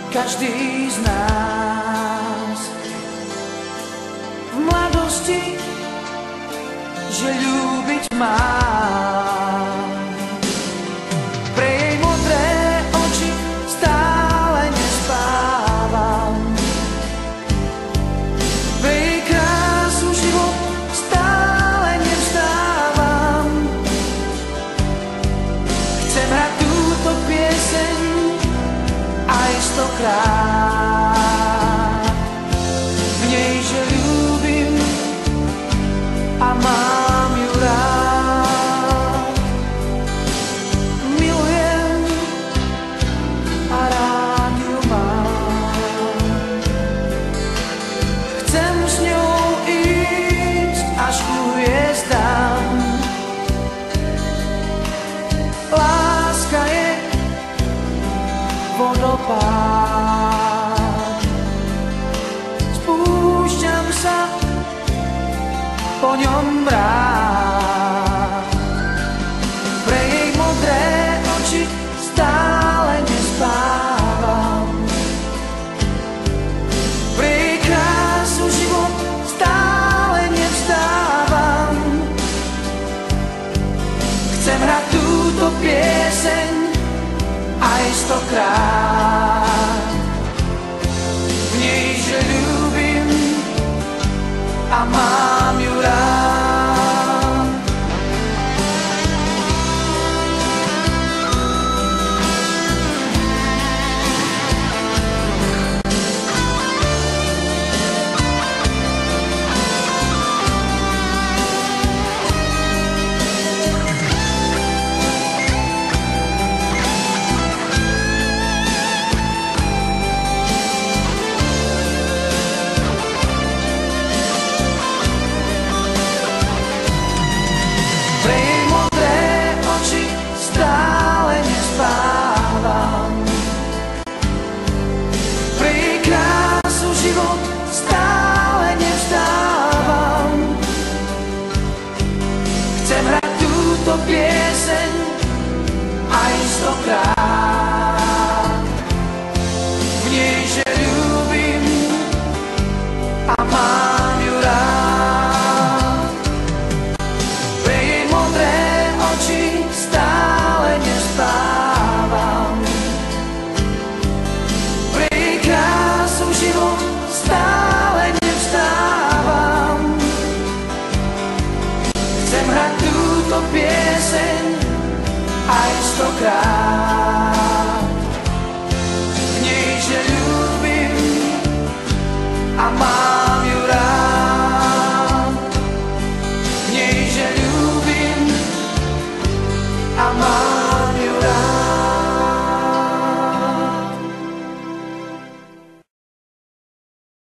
každý z nás v mladosti, že ľúbiť má. Pre jej modré oči stále nespávam, pre jej krásu život stále nevzdávam. Chcem hrať túto pieseň aj stokrát, v nej, že ľúbim a mám ju rád. Milujem a rád ju mám. Chcem s ňou ísť až ku hviezdám. Láska je vodopád, spúšťam sa po ňom rád. Pre jej modré oči stále nespávam, pre jej krásu život stále nevzdávam. Chcem hrať túto pieseň aj stokrát, v nej, že ľúbim a mám ju rád. Pieseň aj stokrát, v nej, že ľúbim a mám ju rád. Pre jej modré oči stále nespávam, pre jej krásu život stále nevzdávam. Chcem hrať túto pieseň aj stokrát, v nej, že ľúbim a mám